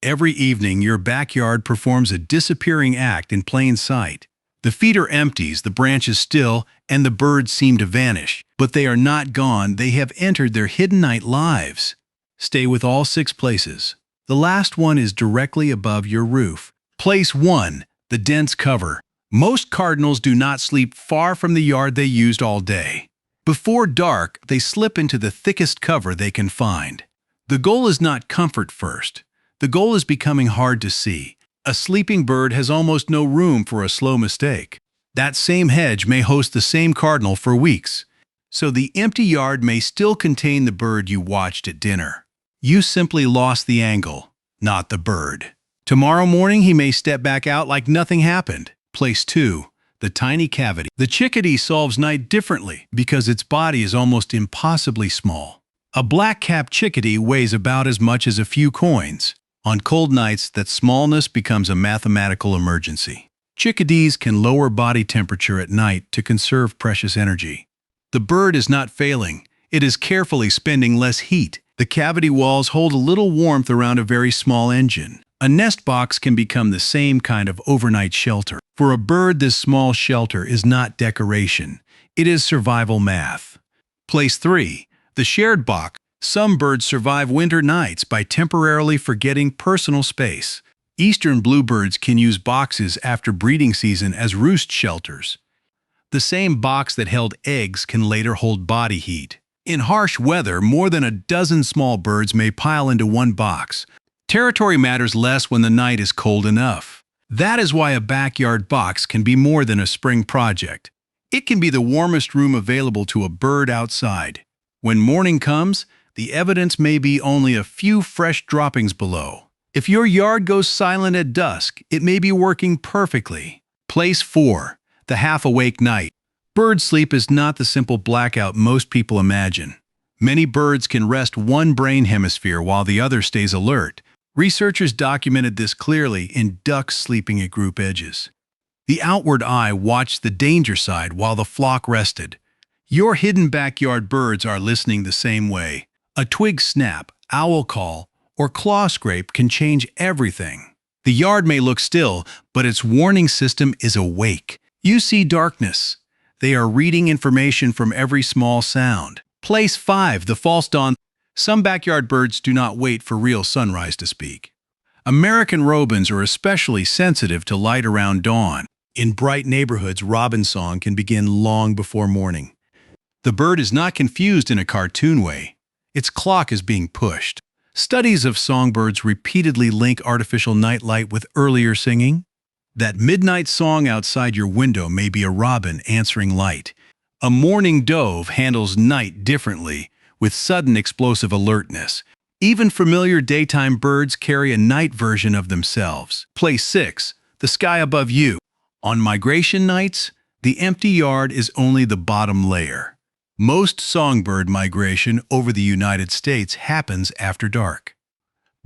Every evening, your backyard performs a disappearing act in plain sight. The feeder empties, the branches still, and the birds seem to vanish. But they are not gone, they have entered their hidden night lives. Stay with all 6 places. The last one is directly above your roof. Place 1. The dense cover. Most cardinals do not sleep far from the yard they used all day. Before dark, they slip into the thickest cover they can find. The goal is not comfort first. The goal is becoming hard to see. A sleeping bird has almost no room for a slow mistake. That same hedge may host the same cardinal for weeks. So the empty yard may still contain the bird you watched at dinner. You simply lost the angle, not the bird. Tomorrow morning he may step back out like nothing happened. Place 2. The tiny cavity. The chickadee solves night differently because its body is almost impossibly small. A black-capped chickadee weighs about as much as a few coins. On cold nights, that smallness becomes a mathematical emergency. Chickadees can lower body temperature at night to conserve precious energy. The bird is not failing. It is carefully spending less heat. The cavity walls hold a little warmth around a very small engine. A nest box can become the same kind of overnight shelter. For a bird, this small shelter is not decoration. It is survival math. Place 3. The shared box. Some birds survive winter nights by temporarily forgetting personal space. Eastern bluebirds can use boxes after breeding season as roost shelters. The same box that held eggs can later hold body heat. In harsh weather, more than a dozen small birds may pile into one box. Territory matters less when the night is cold enough. That is why a backyard box can be more than a spring project. It can be the warmest room available to a bird outside. When morning comes, the evidence may be only a few fresh droppings below. If your yard goes silent at dusk, it may be working perfectly. Place 4. The half-awake night. Bird sleep is not the simple blackout most people imagine. Many birds can rest one brain hemisphere while the other stays alert. Researchers documented this clearly in ducks sleeping at group edges. The outward eye watched the danger side while the flock rested. Your hidden backyard birds are listening the same way. A twig snap, owl call, or claw scrape can change everything. The yard may look still, but its warning system is awake. You see darkness. They are reading information from every small sound. Place 5. The false dawn. Some backyard birds do not wait for real sunrise to speak. American robins are especially sensitive to light around dawn. In bright neighborhoods, robin song can begin long before morning. The bird is not confused in a cartoon way. Its clock is being pushed. Studies of songbirds repeatedly link artificial nightlight with earlier singing. That midnight song outside your window may be a robin answering light. A mourning dove handles night differently, with sudden explosive alertness. Even familiar daytime birds carry a night version of themselves. Place 6. The sky above you. On migration nights, the empty yard is only the bottom layer. Most songbird migration over the United States happens after dark.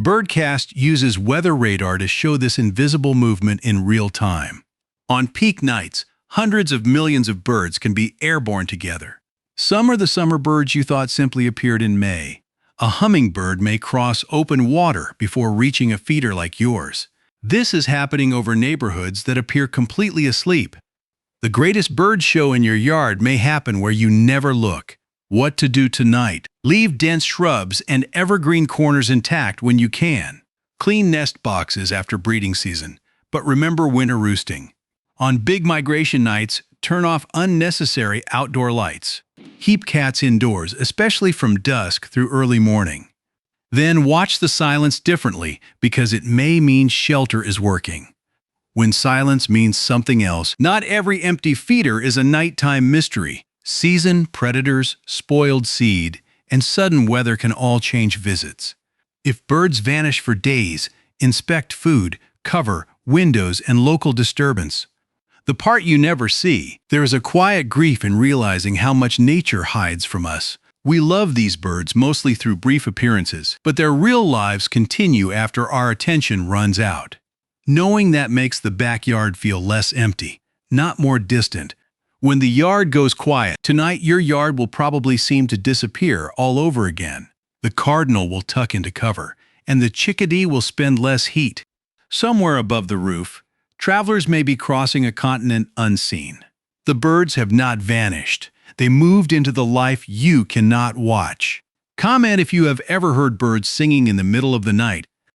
Birdcast uses weather radar to show this invisible movement in real time. On peak nights, hundreds of millions of birds can be airborne together. Some are the summer birds you thought simply appeared in May. A hummingbird may cross open water before reaching a feeder like yours. This is happening over neighborhoods that appear completely asleep. The greatest bird show in your yard may happen where you never look. What to do tonight? Leave dense shrubs and evergreen corners intact when you can. Clean nest boxes after breeding season, but remember winter roosting. On big migration nights, turn off unnecessary outdoor lights. Keep cats indoors, especially from dusk through early morning. Then watch the silence differently because it may mean shelter is working. When silence means something else, not every empty feeder is a nighttime mystery. Season, predators, spoiled seed, and sudden weather can all change visits. If birds vanish for days, inspect food, cover, windows, and local disturbance. The part you never see, there is a quiet grief in realizing how much nature hides from us. We love these birds mostly through brief appearances, but their real lives continue after our attention runs out. Knowing that makes the backyard feel less empty, not more distant. When the yard goes quiet, tonight your yard will probably seem to disappear all over again. The cardinal will tuck into cover, and the chickadee will spend less heat. Somewhere above the roof, travelers may be crossing a continent unseen. The birds have not vanished. They moved into the life you cannot watch. Comment if you have ever heard birds singing in the middle of the night